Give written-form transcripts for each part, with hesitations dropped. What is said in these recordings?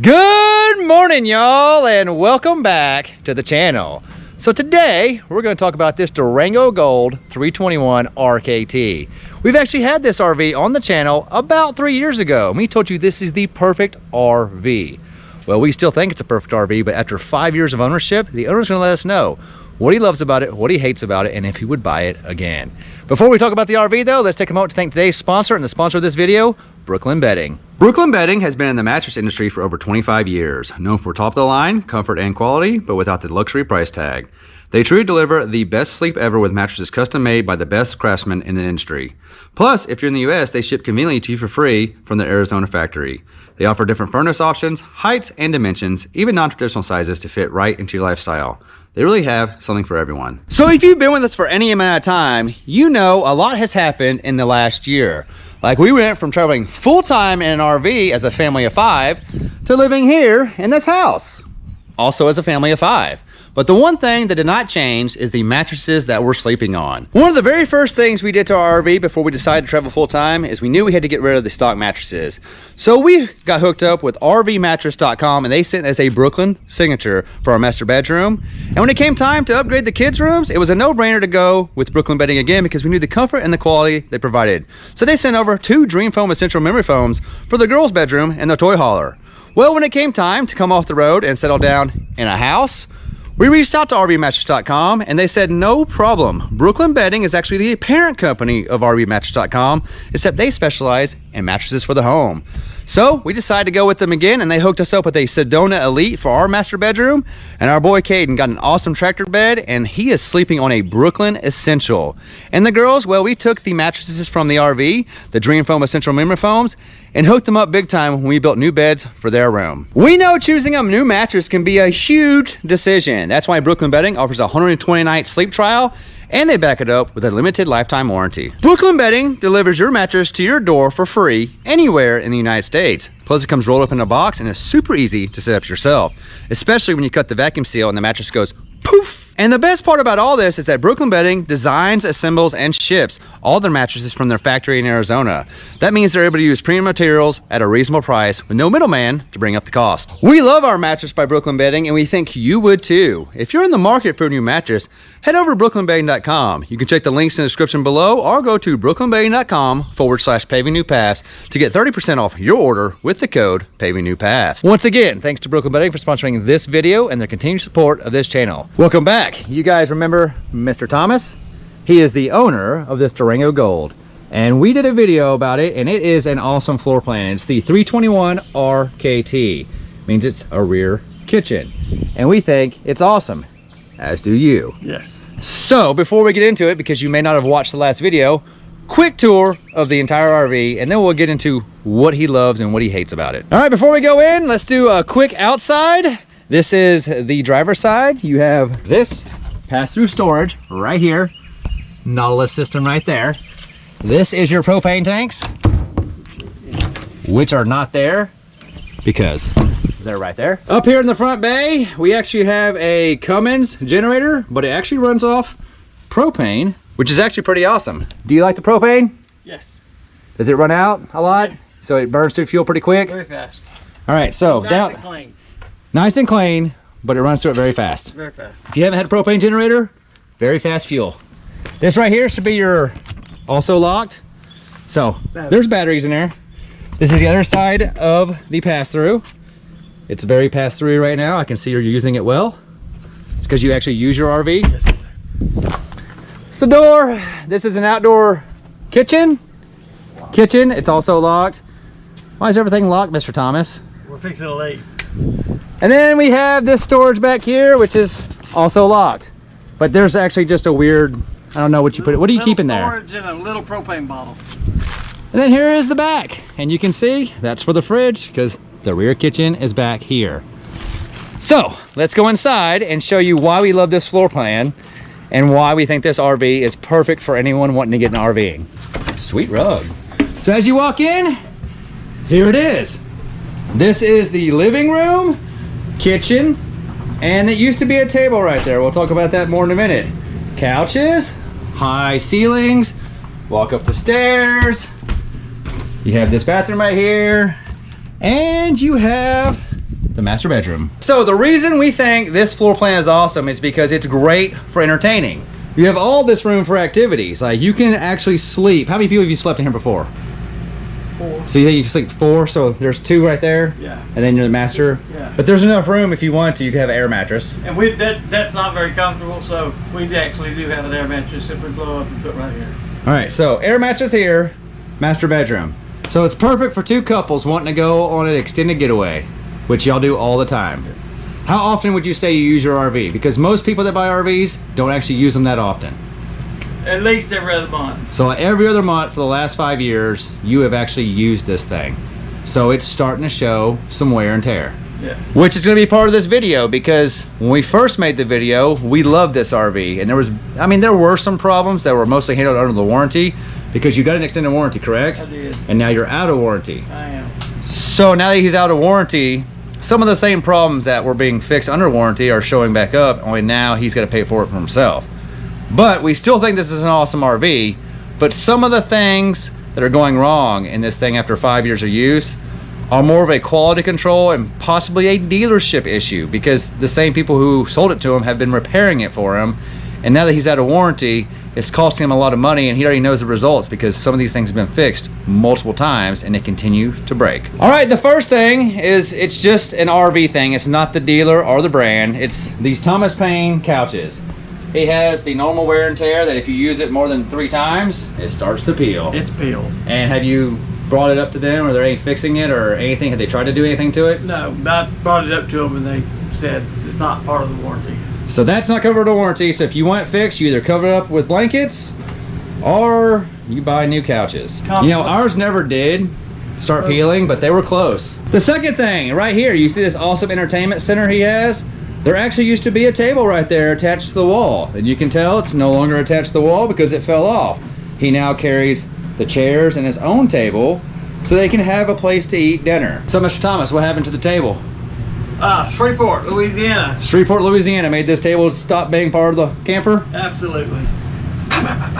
Good morning, y'all, and welcome back to the channel. So today we're going to talk about this Durango Gold 321 RKT. We've actually had this RV on the channel about 3 years ago, and we told you this is the perfect RV. Well, we still think it's a perfect RV, but after 5 years of ownership, the owner's going to let us know what he loves about it, what he hates about it, and if he would buy it again. Before we talk about the RV though, let's take a moment to thank today's sponsor and the sponsor of this video, Brooklyn Bedding. Brooklyn Bedding has been in the mattress industry for over 25 years, known for top of the line, comfort and quality, but without the luxury price tag. They truly deliver the best sleep ever with mattresses custom made by the best craftsmen in the industry. Plus, if you're in the US, they ship conveniently to you for free from their Arizona factory. They offer different furnace options, heights and dimensions, even non-traditional sizes to fit right into your lifestyle. They really have something for everyone. So if you've been with us for any amount of time, you know a lot has happened in the last year. Like we went from traveling full-time in an RV as a family of 5 to living here in this house, also as a family of 5. But the one thing that did not change is the mattresses that we're sleeping on. One of the very first things we did to our RV before we decided to travel full-time is we knew we had to get rid of the stock mattresses. So we got hooked up with RVmattress.com, and they sent us a Brooklyn signature for our master bedroom. And when it came time to upgrade the kids' rooms, it was a no-brainer to go with Brooklyn Bedding again because we knew the comfort and the quality they provided. So they sent over 2 Dream Foam Essential Memory Foams for the girls' bedroom and the toy hauler. Well, when it came time to come off the road and settle down in a house, we reached out to RVmattress.com and they said no problem. Brooklyn Bedding is actually the parent company of RVmattress.com, except they specialize in mattresses for the home. So we decided to go with them again, and they hooked us up with a Sedona Elite for our master bedroom, and our boy Caden got an awesome tractor bed, and he is sleeping on a Brooklyn Essential. And the girls, well, we took the mattresses from the RV, the Dream Foam Essential Memory Foams, and hooked them up big time when we built new beds for their room. We know choosing a new mattress can be a huge decision. That's why Brooklyn Bedding offers a 120-night sleep trial, and they back it up with a limited lifetime warranty. Brooklyn Bedding delivers your mattress to your door for free anywhere in the United States. Plus it comes rolled up in a box and is super easy to set up yourself, especially when you cut the vacuum seal and the mattress goes poof. And the best part about all this is that Brooklyn Bedding designs, assembles, and ships all their mattresses from their factory in Arizona. That means they're able to use premium materials at a reasonable price with no middleman to bring up the cost. We love our mattress by Brooklyn Bedding, and we think you would too. If you're in the market for a new mattress, head over to brooklynbedding.com. You can check the links in the description below or go to brooklynbedding.com/pavingnewpaths to get 30% off your order with the code pavingnewpaths. Once again, thanks to Brooklyn Bedding for sponsoring this video and their continued support of this channel. Welcome back. You guys remember Mr. Thomas? He is the owner of this Durango Gold, and we did a video about it, and it is an awesome floor plan. It's the 321 RKT. Means it's a rear kitchen, and we think it's awesome, as do you. Yes. So before we get into it, because you may not have watched the last video, quick tour of the entire RV, and then we'll get into what he loves and what he hates about it. All right, before we go in, let's do a quick outside. This is the driver's side. You have this pass-through storage right here. Nautilus system right there. This is your propane tanks, which are not there because they're right there. Up here in the front bay, we actually have a Cummins generator, but it actually runs off propane, which is actually pretty awesome. Do you like the propane? Yes. Does it run out a lot? Yes. So it burns through fuel pretty quick? Very fast. All right, so Nice and clean. nice and clean, but it runs through it very fast. Very fast. If you haven't had a propane generator, very fast fuel. This right here should be your also locked. So there's batteries in there. This is the other side of the pass-through. It's very pass-through right now. I can see you're using it well. It's because you actually use your RV. Yes, sir. It's the door. This is an outdoor kitchen. It's also locked. Why is everything locked, Mr. Thomas? We're fixing to leave. And then we have this storage back here, which is also locked. But there's actually just a weird, I don't know what you put it. What do you keep in there? Storage and a little propane bottle. And then here is the back. And you can see that's for the fridge because the rear kitchen is back here. So let's go inside and show you why we love this floor plan and why we think this RV is perfect for anyone wanting to get an RVing. Sweet rug. So as you walk in, here it is. This is the living room, kitchen, and it used to be a table right there. We'll talk about that more in a minute. Couches, high ceilings, walk up the stairs. You have this bathroom right here, and you have the master bedroom. So the reason we think this floor plan is awesome is because it's great for entertaining. You have all this room for activities. Like you can actually sleep. How many people have you slept in here before? 4. So you think you can sleep 4? So there's 2 right there? Yeah. And then you're the master? Yeah. But there's enough room if you want to. You can have an air mattress. And that's not very comfortable, so we actually do have an air mattress if we blow up and put right here. All right, so air mattress here, master bedroom. So it's perfect for 2 couples wanting to go on an extended getaway, which y'all do all the time. How often would you say you use your RV? Because most people that buy RVs don't actually use them that often. At least every other month. So every other month for the last 5 years, you have actually used this thing. So it's starting to show some wear and tear. Yes. Which is going to be part of this video, because when we first made the video, we loved this RV. And there were some problems that were mostly handled under the warranty, because you got an extended warranty, correct? I did. And now you're out of warranty. I am. So now that he's out of warranty, some of the same problems that were being fixed under warranty are showing back up, only now he's got to pay for it for himself. But we still think this is an awesome RV, but some of the things that are going wrong in this thing after 5 years of use are more of a quality control and possibly a dealership issue, because the same people who sold it to him have been repairing it for him, and now that he's out of warranty, it's costing him a lot of money, and he already knows the results because some of these things have been fixed multiple times and they continue to break. All right, the first thing is it's just an RV thing. It's not the dealer or the brand. It's these Thomas Payne couches. He has the normal wear and tear that if you use it more than 3 times, it starts to peel. It's peeled. And have you brought it up to them? Are there any fixing it or anything? Have they tried to do anything to it? No, I brought it up to them and they said it's not part of the warranty. So that's not covered under warranty. So if you want it fixed, you either cover it up with blankets or you buy new couches. You know, ours never did start peeling, but they were close. The second thing right here, you see this awesome entertainment center he has? There actually used to be a table right there attached to the wall, and you can tell it's no longer attached to the wall because it fell off. He now carries the chairs and his own table so they can have a place to eat dinner. So Mr. Thomas, what happened to the table? Shreveport, Louisiana. Shreveport, Louisiana made this table stop being part of the camper? Absolutely.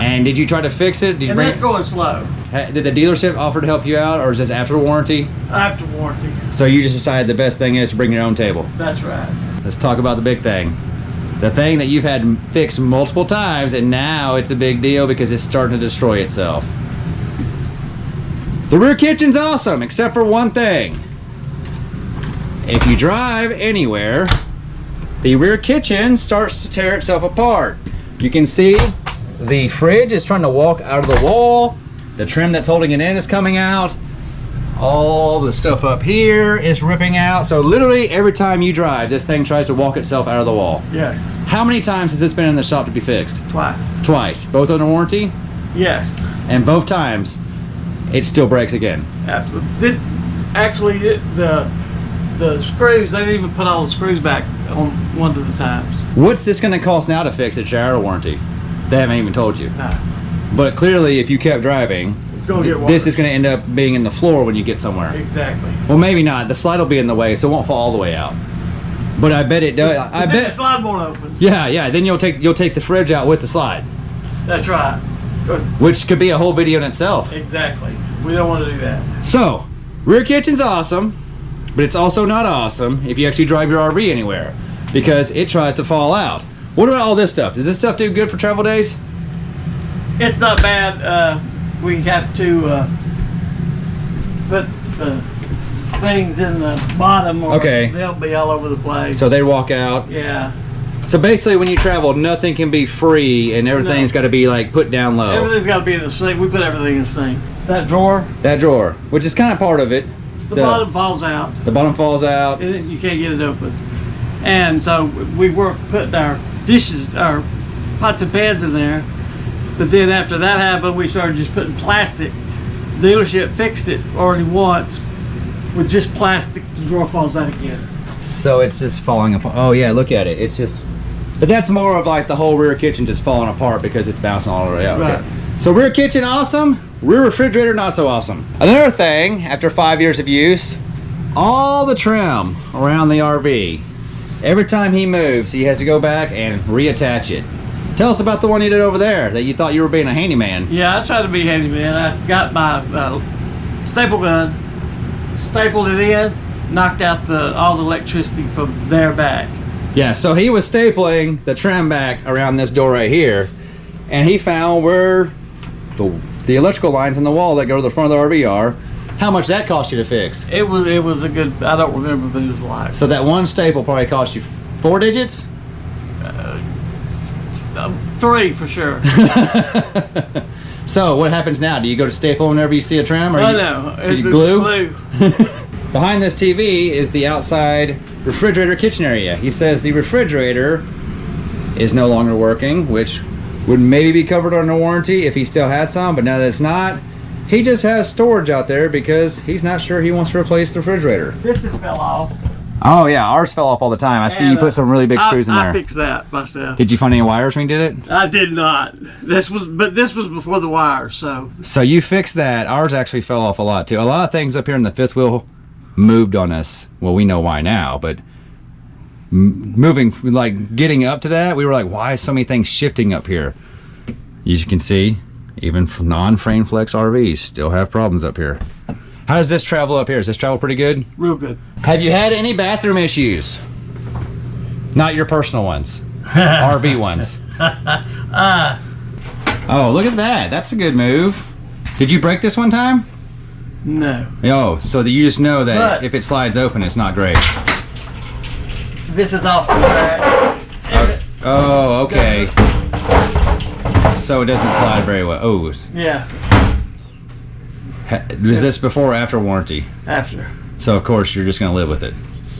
And did you try to fix it? Did you And bring that's going slow. Did the dealership offer to help you out, or is this after warranty? After warranty. So you just decided the best thing is to bring your own table. That's right. Let's talk about the big thing. The thing that you've had fixed multiple times, and now it's a big deal because it's starting to destroy itself. The rear kitchen's awesome, except for one thing. If you drive anywhere, the rear kitchen starts to tear itself apart. You can see the fridge is trying to walk out of the wall. The trim that's holding it in is coming out. All the stuff up here is ripping out. So literally every time you drive, this thing tries to walk itself out of the wall. Yes. How many times has this been in the shop to be fixed? Twice. Twice. Both under warranty? Yes. And both times, it still breaks again. Absolutely. The screws, they didn't even put all the screws back on one of the times. What's this going to cost now to fix it? You're out of warranty. They haven't even told you. No. But clearly, if you kept driving, It's going to get worse. this is going to end up being in the floor when you get somewhere. Exactly. Well, maybe not. The slide will be in the way, so it won't fall all the way out. But I bet it does. I Then bet. the slide won't open. Yeah. Then you'll take the fridge out with the slide, That's right. which could be a whole video in itself. Exactly. We don't want to do that. So, rear kitchen's awesome, but it's also not awesome if you actually drive your RV anywhere, because it tries to fall out. What about all this stuff? Does this stuff do good for travel days? It's not bad. We have to put the things in the bottom, or Okay. they'll be all over the place. So they walk out. Yeah. So basically, when you travel, nothing can be free, and everything's got to be like put down low. Everything's got to be in the sink. We put everything in the sink. That drawer, That drawer, which is kind of part of it. the bottom falls out. The bottom falls out. And you can't get it open. And so we were putting our dishes, our pots and pans in there. But then after that happened, we started just putting plastic. The dealership fixed it already once with just plastic. The drawer falls out again. So it's just falling apart. Oh yeah, look at it. It's just, but that's more of like the whole rear kitchen just falling apart because it's bouncing all the way out. Right. Okay. So rear kitchen awesome, rear refrigerator not so awesome. Another thing, after 5 years of use, all the trim around the RV. Every time he moves, he has to go back and reattach it. Tell us about the one you did over there that you thought you were being a handyman. Yeah, I tried to be handyman. I got my staple gun, stapled it in, knocked out all the electricity from their back. Yeah, so he was stapling the trim back around this door right here, and he found where the electrical lines in the wall that go to the front of the RV are. How much that cost you to fix? It was a good, I don't remember, but it was a lot. So that one staple probably cost you 4 digits? 3 for sure. So what happens now? Do you go to staple whenever you see a trim? Or No, you glue? Behind this TV is the outside refrigerator kitchen area. He says the refrigerator is no longer working, which would maybe be covered under warranty if he still had some, but now that it's not, he just has storage out there because he's not sure he wants to replace the refrigerator. This one fell off. Oh yeah, ours fell off all the time. I see you put some really big screws in there. I fixed that myself. Did you find any wires when you did it? I did not. This was before the wires, so. So you fixed that. Ours actually fell off a lot too. A lot of things up here in the fifth wheel moved on us. Well, we know why now, but moving, like getting up to that, we were like, why is so many things shifting up here? As you can see, even non-frame flex RVs still have problems up here. How does this travel up here? Does this travel pretty good? Real good. Have you had any bathroom issues? Not your personal ones. RV ones. Oh, look at that. That's a good move. Did you break this one time? No. Oh, so that you just know that But if it slides open, it's not great. this is off the rack. Oh, okay. So it doesn't slide very well. Oh. Yeah, Was this before or after warranty? after. So of course you're just gonna live with it.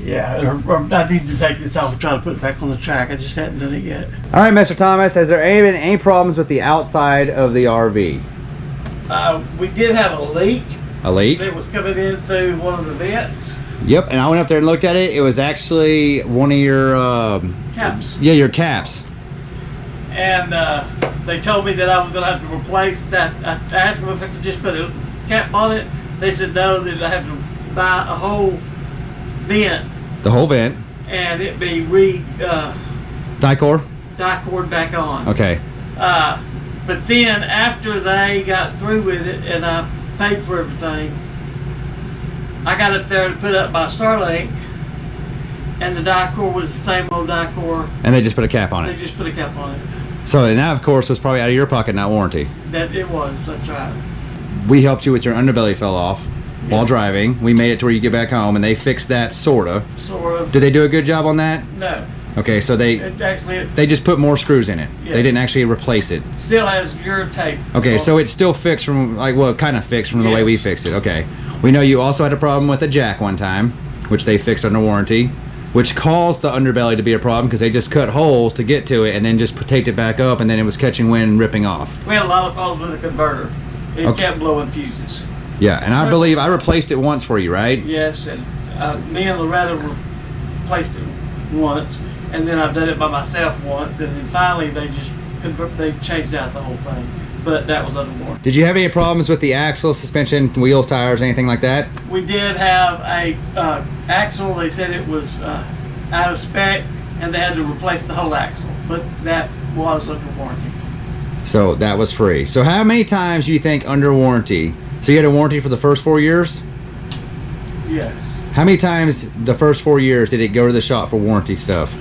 Yeah, or I need to take this off and try to put it back on the track. I just haven't done it yet. All right, Mr. Thomas, has there been any problems with the outside of the RV? We did have a leak. A leak? It was coming in through one of the vents. Yep, and I went up there and looked at it. It was actually one of your Caps. Yeah, your caps. And they told me that I was going to have to replace that. I asked them if I could just put a cap on it. They said no, that I have to buy a whole vent The whole vent. and it be Dicor? dicored back on. Okay. But then after they got through with it and I paid for everything, I got up there to put up my Starlink, and the Dicor was the same old Dicor. And they just put a cap on They it. just put a cap on it. So and that of course was probably out of your pocket, not warranty. That it was. That's right. We helped you with your underbelly fell off while Yeah. driving. We made it to where you get back home and they fixed that sorta. Sort of. Did they do a good job on that? No. Okay, so they It just put more screws in it. Yes. They didn't actually replace it. still has your tape. Okay, so it's still fixed from, like, well, kind of fixed from the way Yes. we fixed it. Okay. We know you also had a problem with a jack one time, which they fixed under warranty, which caused the underbelly to be a problem because they just cut holes to get to it and then just taped it back up, and then it was catching wind and ripping off. We had a lot of problems with the converter. It Okay. kept blowing fuses. Yeah, and I believe I replaced it once for you, right? Yes, and me and Loretta replaced it once, and then I've done it by myself once, and then finally they just they changed out the whole thing. But that was under warranty. Did you have any problems with the axle, suspension, wheels, tires, anything like that? We did have a axle. They said it was out of spec, and they had to replace the whole axle. But that was under warranty. So that was free. So how many times do you think under warranty? So you had a warranty for the first 4 years? Yes. How many times the first 4 years did it go to the shop for warranty stuff?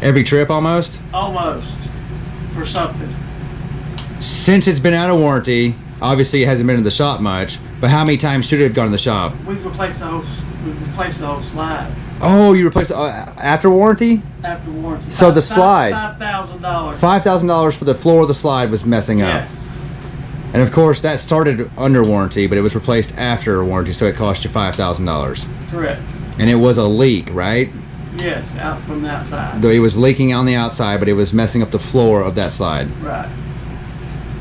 Every trip almost? Almost. For something. Since it's been out of warranty, obviously it hasn't been to the shop much, but how many times should it have gone to the shop? We've replaced the whole slide Oh, you replaced it after warranty? after warranty. So the slide. $5,000. $5,000 for the floor of the slide was messing up. Yes. And of course that started under warranty, but it was replaced after warranty, so it cost you $5,000. Correct. And it was a leak, right? Yes, out from the outside. Though it was leaking on the outside, but it was messing up the floor of that slide. Right.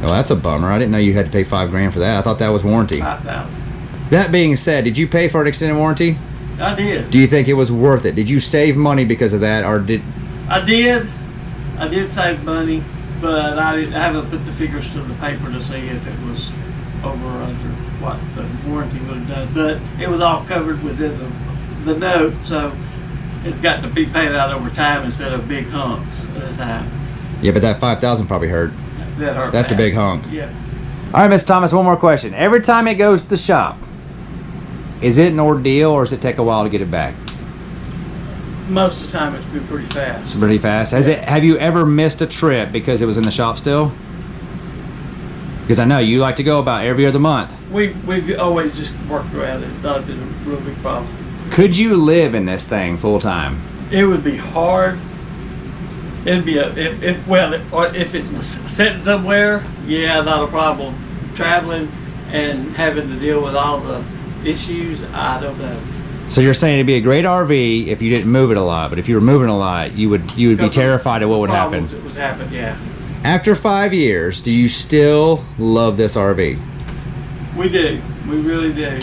Well, that's a bummer. I didn't know you had to pay $5,000 for that. I thought that was warranty. 5,000. That being said, did you pay for an extended warranty? I did. Do you think it was worth it? Did you save money because of that, or did? I did save money, but I haven't put the figures to the paper to see if it was over or under what the warranty would have done. But it was all covered within the note, so it's got to be paid out over time instead of big hunks at a time. Yeah, but that $5,000 probably hurt. That hurt. That's a bad. big hunk. Yeah. All right, Mr. Thomas, one more question. Every time it goes to the shop, Is it an ordeal, or does it take a while to get it back? Most of the time it's been pretty fast. It's pretty fast. Have you ever missed a trip because it was in the shop still? Because I know you like to go about every other month. We've always just worked around it. It's not been a real big problem. Could you live in this thing full time? It would be hard. It'd be if it was sitting somewhere, yeah, not a problem. Traveling and having to deal with all the issues, I don't know. So you're saying it'd be a great RV if you didn't move it a lot, but if you were moving a lot, you would be terrified of what would happen. It would happen, yeah. After 5 years, do you still love this RV? We do. We really do.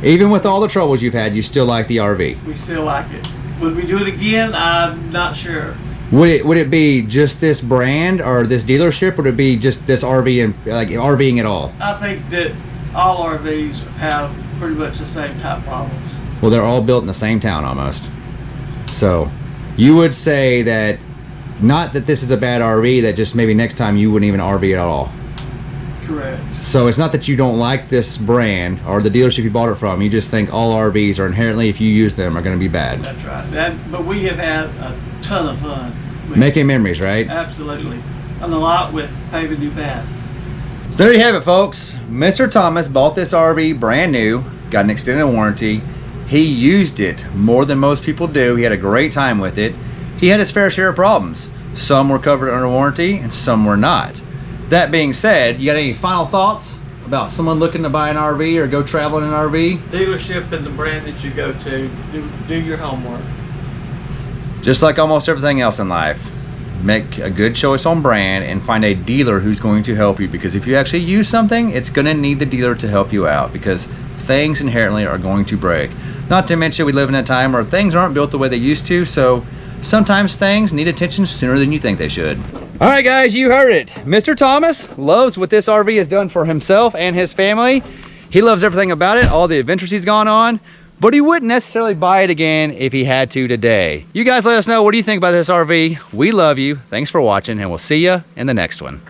Even with all the troubles you've had, you still like the RV? We still like it. Would we do it again? I'm not sure. Would it be just this brand or this dealership, or would it be just this RV and like RVing at all? I think that all RVs have pretty much the same type problems. Well, they're all built in the same town almost. So you would say that, not that this is a bad RV, that just maybe next time you wouldn't even RV at all. Correct. So it's not that you don't like this brand or the dealership you bought it from, you just think all RVs are inherently, if you use them, are going to be bad. That's right. But we have had a ton of fun. Making memories, right? Absolutely. On the lot with paving new paths. So there you have it, folks. Mr. Thomas bought this RV brand new, got an extended warranty. He used it more than most people do. He had a great time with it. He had his fair share of problems. Some were covered under warranty and some were not. That being said, you got any final thoughts about someone looking to buy an RV or go traveling in an RV? Dealership and the brand that you go to, do your homework. Just like almost everything else in life, make a good choice on brand and find a dealer who's going to help you, because if you actually use something, it's going to need the dealer to help you out, because things inherently are going to break. Not to mention, we live in a time where things aren't built the way they used to, so sometimes things need attention sooner than you think they should. All right, guys, you heard it. Mr. Thomas loves what this RV has done for himself and his family. He loves everything about it, all the adventures he's gone on, but he wouldn't necessarily buy it again if he had to today. You guys let us know, what do you think about this RV? We love you. Thanks for watching, and we'll see you in the next one.